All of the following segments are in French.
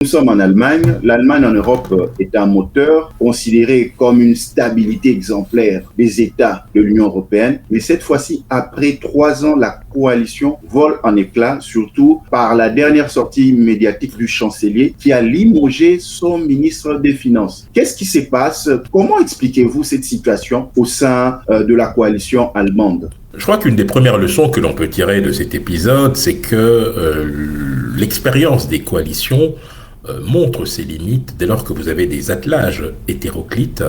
Nous sommes en Allemagne. L'Allemagne en Europe est un moteur considéré comme une stabilité exemplaire des États de l'Union européenne. Mais cette fois-ci, après 3 ans, la coalition vole en éclats, surtout par la dernière sortie médiatique du chancelier qui a limogé son ministre des Finances. Qu'est-ce qui se passe? Comment expliquez-vous cette situation au sein de la coalition allemande? Je crois qu'une des premières leçons que l'on peut tirer de cet épisode, c'est que l'expérience des coalitions montre ses limites dès lors que vous avez des attelages hétéroclites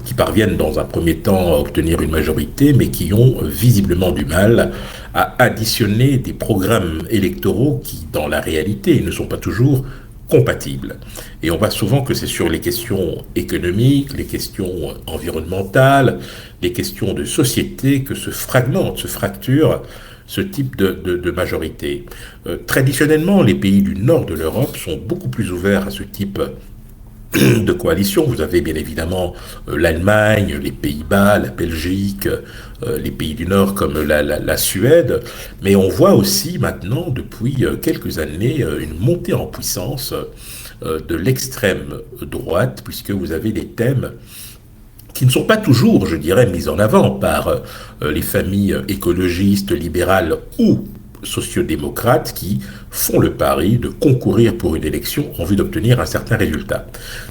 qui parviennent dans un premier temps à obtenir une majorité, mais qui ont visiblement du mal à additionner des programmes électoraux qui, dans la réalité, ne sont pas toujours compatibles. Et on voit souvent que c'est sur les questions économiques, les questions environnementales, les questions de société que se fragmente, se fracture ce type de majorité. Traditionnellement, les pays du nord de l'Europe sont beaucoup plus ouverts à ce type de coalition. Vous avez bien évidemment l'Allemagne, les Pays-Bas, la Belgique, les pays du Nord comme la Suède, mais on voit aussi maintenant, depuis quelques années, une montée en puissance de l'extrême droite, puisque vous avez des thèmes qui ne sont pas toujours, je dirais, mis en avant par les familles écologistes, libérales ou sociodémocrates qui font le pari de concourir pour une élection en vue d'obtenir un certain résultat.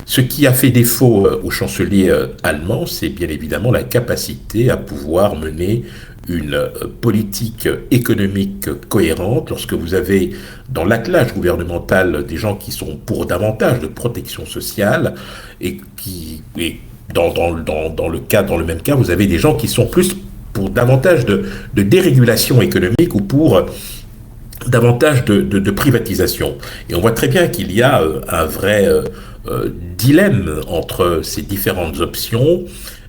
Ce qui a fait défaut au chancelier allemand, c'est bien évidemment la capacité à pouvoir mener une politique économique cohérente lorsque vous avez dans l'attelage gouvernemental des gens qui sont pour davantage de protection sociale et qui... Dans le même cas, vous avez des gens qui sont plus pour davantage de dérégulation économique ou pour davantage de privatisation. Et on voit très bien qu'il y a un vrai dilemme entre ces différentes options.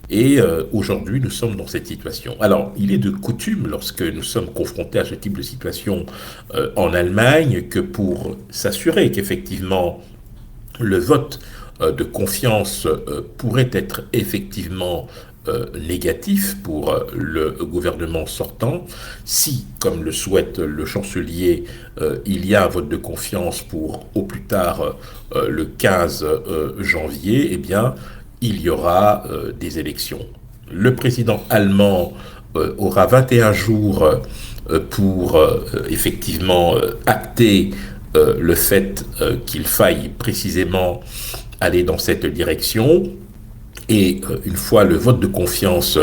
Et aujourd'hui, nous sommes dans cette situation. Alors, il est de coutume, lorsque nous sommes confrontés à ce type de situation en Allemagne, que pour s'assurer qu'effectivement le vote de confiance pourrait être effectivement négatif pour le gouvernement sortant, si, comme le souhaite le chancelier, il y a un vote de confiance pour au plus tard le 15 janvier, eh bien, il y aura des élections. Le président allemand aura 21 jours pour effectivement acter le fait qu'il faille précisément aller dans cette direction. Et une fois le vote de confiance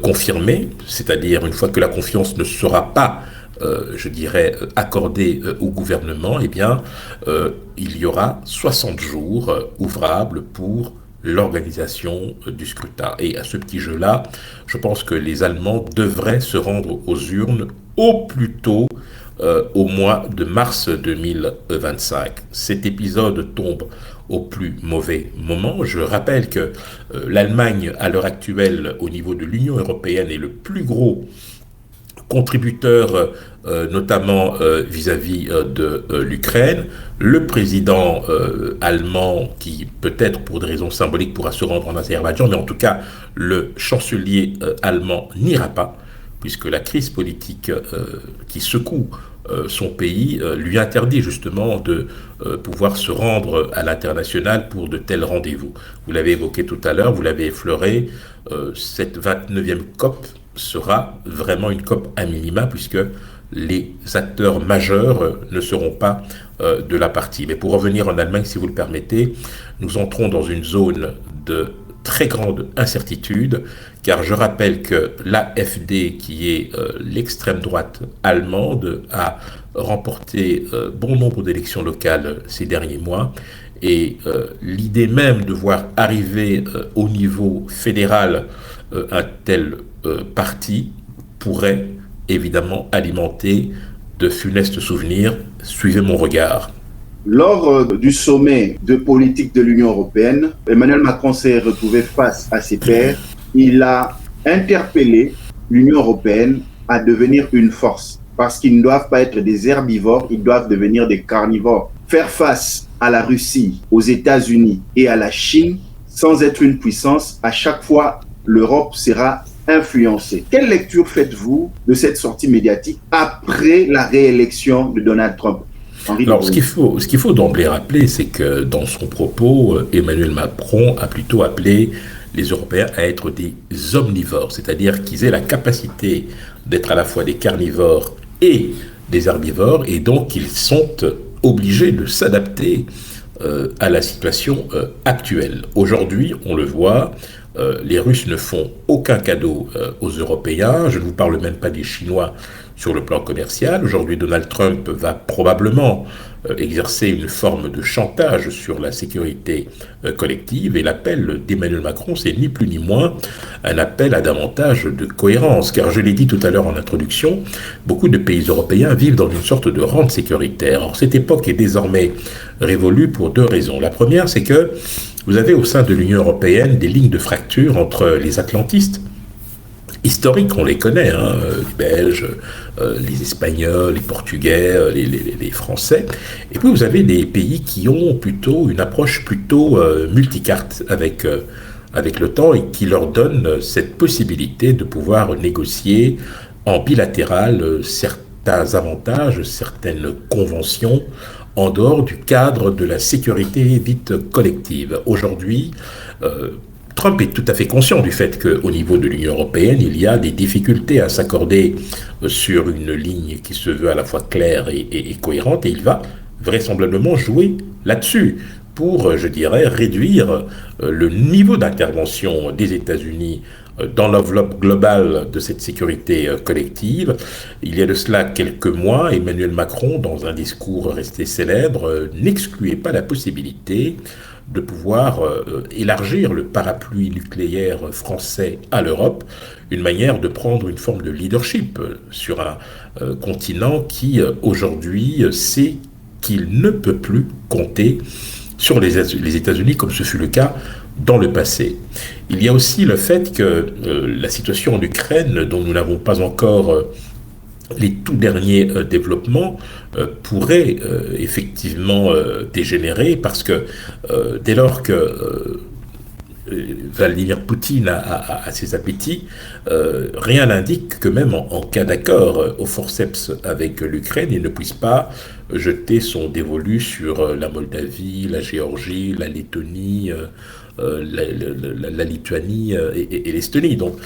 confirmé, c'est-à-dire une fois que la confiance ne sera pas, je dirais, accordée au gouvernement, eh bien, il y aura 60 jours ouvrables pour l'organisation du scrutin. Et à ce petit jeu-là, je pense que les Allemands devraient se rendre aux urnes au plus tôt au mois de mars 2025. Cet épisode tombe au plus mauvais moment. Je rappelle que l'Allemagne, à l'heure actuelle, au niveau de l'Union européenne, est le plus gros contributeur, notamment vis-à-vis de l'Ukraine. Le président allemand, qui peut-être pour des raisons symboliques pourra se rendre en Azerbaïdjan, mais en tout cas, le chancelier allemand n'ira pas, puisque la crise politique qui secoue son pays lui interdit justement de pouvoir se rendre à l'international pour de tels rendez-vous. Vous l'avez évoqué tout à l'heure, vous l'avez effleuré, cette 29e COP sera vraiment une COP à minima, puisque les acteurs majeurs ne seront pas de la partie. Mais pour revenir en Allemagne, si vous le permettez, nous entrons dans une zone de très grande incertitude, car je rappelle que l'AfD, qui est l'extrême droite allemande, a remporté bon nombre d'élections locales ces derniers mois, et l'idée même de voir arriver au niveau fédéral un tel parti pourrait évidemment alimenter de funestes souvenirs. Suivez mon regard. Lors du sommet de politique de l'Union européenne, Emmanuel Macron s'est retrouvé face à ses pairs. Il a interpellé l'Union européenne à devenir une force, parce qu'ils ne doivent pas être des herbivores, ils doivent devenir des carnivores. Faire face à la Russie, aux États-Unis et à la Chine, sans être une puissance, à chaque fois, l'Europe sera influencée. Quelle lecture faites-vous de cette sortie médiatique après la réélection de Donald Trump? Henri de Alors, Broglie. ce qu'il faut d'emblée rappeler, c'est que dans son propos, Emmanuel Macron a plutôt appelé les Européens à être des omnivores, c'est-à-dire qu'ils aient la capacité d'être à la fois des carnivores et des herbivores, et donc ils sont obligés de s'adapter à la situation actuelle. Aujourd'hui, on le voit, les Russes ne font aucun cadeau aux Européens. Je ne vous parle même pas des Chinois sur le plan commercial. Aujourd'hui, Donald Trump va probablement exercer une forme de chantage sur la sécurité collective. Et l'appel d'Emmanuel Macron, c'est ni plus ni moins un appel à davantage de cohérence. Car je l'ai dit tout à l'heure en introduction, beaucoup de pays européens vivent dans une sorte de rente sécuritaire. Or, cette époque est désormais révolue pour deux raisons. La première, c'est que vous avez au sein de l'Union européenne des lignes de fracture entre les atlantistes, historiques, on les connaît, hein, les Belges, les Espagnols, les Portugais, les Français. Et puis vous avez des pays qui ont plutôt une approche plutôt multicarte avec le temps et qui leur donne cette possibilité de pouvoir négocier en bilatéral certains avantages, certaines conventions en dehors du cadre de la sécurité dite collective. Aujourd'hui, Trump est tout à fait conscient du fait qu'au niveau de l'Union européenne, il y a des difficultés à s'accorder sur une ligne qui se veut à la fois claire et cohérente, et il va vraisemblablement jouer là-dessus pour, je dirais, réduire le niveau d'intervention des États-Unis dans l'enveloppe globale de cette sécurité collective. Il y a de cela quelques mois, Emmanuel Macron, dans un discours resté célèbre, n'excluait pas la possibilité de pouvoir élargir le parapluie nucléaire français à l'Europe, une manière de prendre une forme de leadership sur un continent qui, aujourd'hui, sait qu'il ne peut plus compter sur les États-Unis comme ce fut le cas dans le passé. Il y a aussi le fait que la situation en Ukraine, dont nous n'avons pas encore les tout derniers développements, pourrait effectivement dégénérer parce que dès lors que Vladimir Poutine a ses appétits, rien n'indique que même en cas d'accord au forceps avec l'Ukraine, il ne puisse pas jeter son dévolu sur la Moldavie, la Géorgie, la Lettonie, la Lituanie et l'Estonie. Donc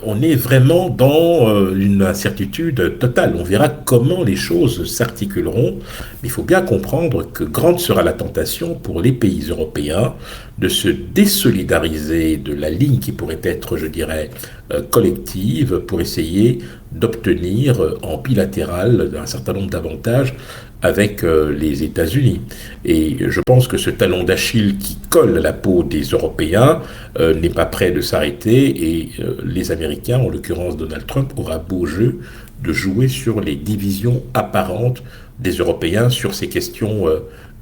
on est vraiment dans une incertitude totale. On verra comment les choses s'articuleront, mais il faut bien comprendre que grande sera la tentation pour les pays européens de se désolidariser de la ligne qui pourrait être, je dirais, collective pour essayer d'obtenir en bilatéral un certain nombre d'avantages avec les États-Unis. Et je pense que ce talon d'Achille qui colle à la peau des Européens n'est pas prêt de s'arrêter et les Américains, en l'occurrence Donald Trump, aura beau jeu de jouer sur les divisions apparentes des Européens sur ces questions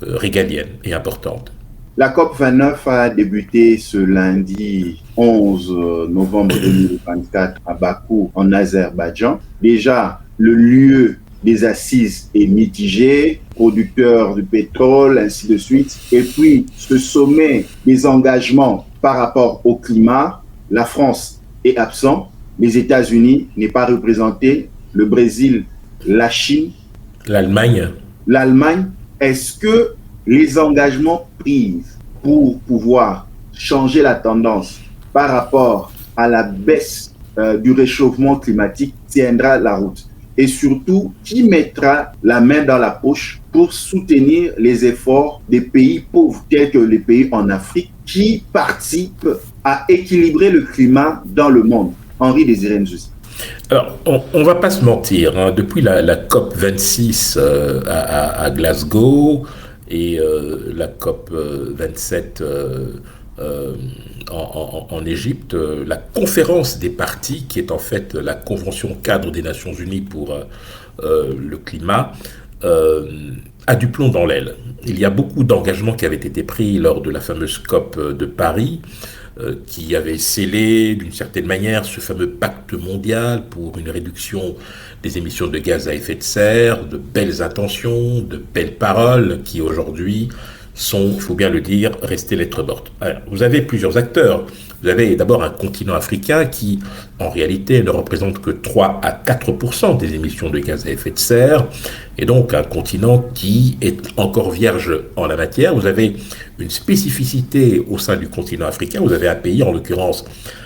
régaliennes et importantes. La COP29 a débuté ce lundi 11 novembre 2024 à Bakou, en Azerbaïdjan. Déjà, le lieu des assises est mitigé, producteurs du pétrole, ainsi de suite. Et puis, ce sommet des engagements par rapport au climat, la France est absent, les États-Unis n'est pas représenté, le Brésil, la Chine, l'Allemagne. Est-ce que les engagements pris pour pouvoir changer la tendance par rapport à la baisse du réchauffement climatique tiendra la route? Et surtout, qui mettra la main dans la poche pour soutenir les efforts des pays pauvres, tels que les pays en Afrique, qui participent à équilibrer le climat dans le monde? Henri Désiré Nzouzi. Alors, on ne va pas se mentir, hein, depuis la COP 26 à Glasgow et la COP 27 en Égypte, la conférence des parties, qui est en fait la convention cadre des Nations Unies pour le climat, a du plomb dans l'aile. Il y a beaucoup d'engagements qui avaient été pris lors de la fameuse COP de Paris, qui avait scellé d'une certaine manière ce fameux pacte mondial pour une réduction des émissions de gaz à effet de serre, de belles intentions, de belles paroles qui aujourd'hui sont, il faut bien le dire, restés lettres mortes. Alors, vous avez plusieurs acteurs. Vous avez d'abord un continent africain qui, en réalité, ne représente que 3 à 4% des émissions de gaz à effet de serre, et donc un continent qui est encore vierge en la matière. Vous avez une spécificité au sein du continent africain. Vous avez un pays, en l'occurrence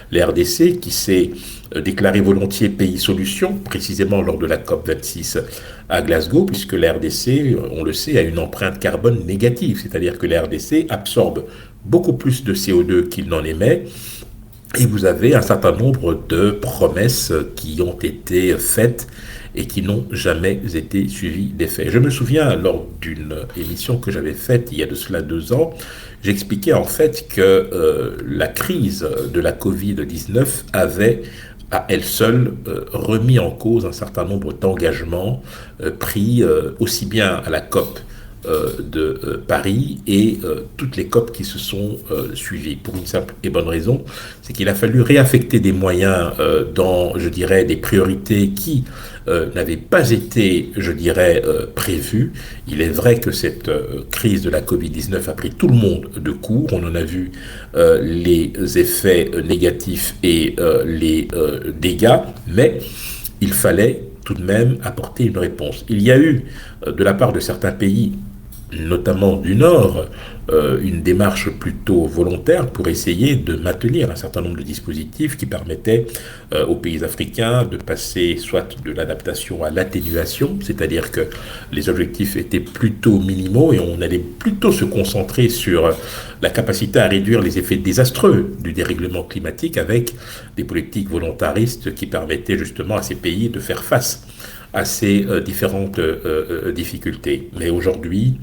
la RDC, qui s'est déclaré volontiers pays solution, précisément lors de la COP26 à Glasgow, puisque la RDC, on le sait, a une empreinte carbone négative, c'est-à-dire que la RDC absorbe beaucoup plus de CO2 qu'il n'en émet, et vous avez un certain nombre de promesses qui ont été faites et qui n'ont jamais été suivies d'effet. Je me souviens, lors d'une émission que j'avais faite il y a de cela 2 ans, j'expliquais en fait que la crise de la Covid-19 avait à elle seule remis en cause un certain nombre d'engagements pris aussi bien à la COP de Paris et toutes les COP qui se sont suivies, pour une simple et bonne raison, c'est qu'il a fallu réaffecter des moyens dans, je dirais, des priorités qui n'avaient pas été, je dirais, prévues. Il est vrai que cette crise de la Covid-19 a pris tout le monde de court. On en a vu les effets négatifs et les dégâts, mais il fallait tout de même apporter une réponse. Il y a eu, de la part de certains pays, notamment du Nord, une démarche plutôt volontaire pour essayer de maintenir un certain nombre de dispositifs qui permettaient aux pays africains de passer soit de l'adaptation à l'atténuation, c'est-à-dire que les objectifs étaient plutôt minimaux et on allait plutôt se concentrer sur la capacité à réduire les effets désastreux du dérèglement climatique avec des politiques volontaristes qui permettaient justement à ces pays de faire face à ces différentes difficultés. Mais aujourd'hui,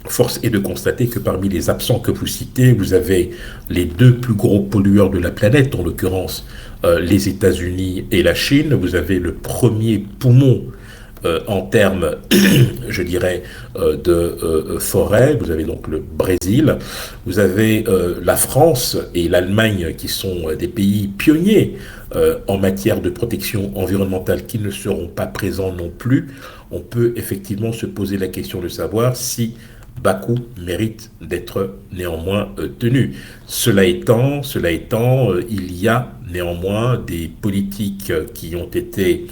force est de constater que parmi les absents que vous citez, vous avez les 2 plus gros pollueurs de la planète, en l'occurrence les États-Unis et la Chine. Vous avez le premier poumon en termes, je dirais, de forêt. Vous avez donc le Brésil. Vous avez la France et l'Allemagne qui sont des pays pionniers en matière de protection environnementale qui ne seront pas présents non plus. On peut effectivement se poser la question de savoir si Bakou mérite d'être néanmoins tenu. Cela étant, il y a néanmoins des politiques qui ont été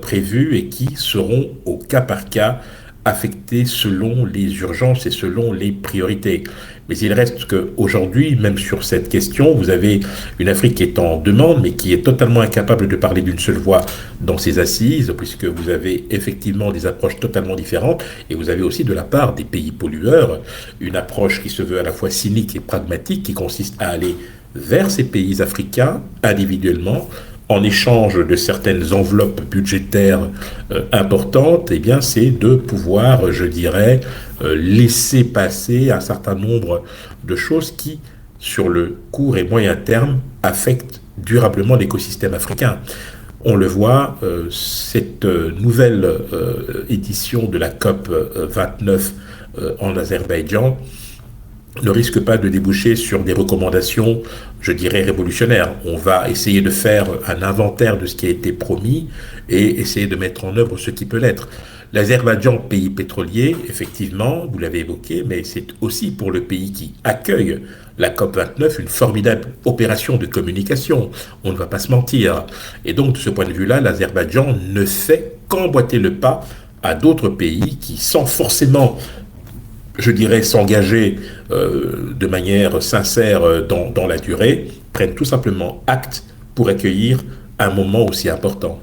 prévues et qui seront au cas par cas affectées selon les urgences et selon les priorités. Mais il reste qu'aujourd'hui, même sur cette question, vous avez une Afrique qui est en demande, mais qui est totalement incapable de parler d'une seule voix dans ses assises, puisque vous avez effectivement des approches totalement différentes, et vous avez aussi de la part des pays pollueurs, une approche qui se veut à la fois cynique et pragmatique, qui consiste à aller vers ces pays africains individuellement, en échange de certaines enveloppes budgétaires importantes, eh bien, c'est de pouvoir, je dirais, laisser passer un certain nombre de choses qui, sur le court et moyen terme, affectent durablement l'écosystème africain. On le voit, cette nouvelle édition de la COP 29 en Azerbaïdjan ne risque pas de déboucher sur des recommandations, je dirais, révolutionnaires. On va essayer de faire un inventaire de ce qui a été promis et essayer de mettre en œuvre ce qui peut l'être. L'Azerbaïdjan, pays pétrolier, effectivement, vous l'avez évoqué, mais c'est aussi pour le pays qui accueille la COP29 une formidable opération de communication. On ne va pas se mentir. Et donc, de ce point de vue-là, l'Azerbaïdjan ne fait qu'emboîter le pas à d'autres pays qui, sans forcément, je dirais, s'engager de manière sincère dans la durée, prennent tout simplement acte pour accueillir un moment aussi important.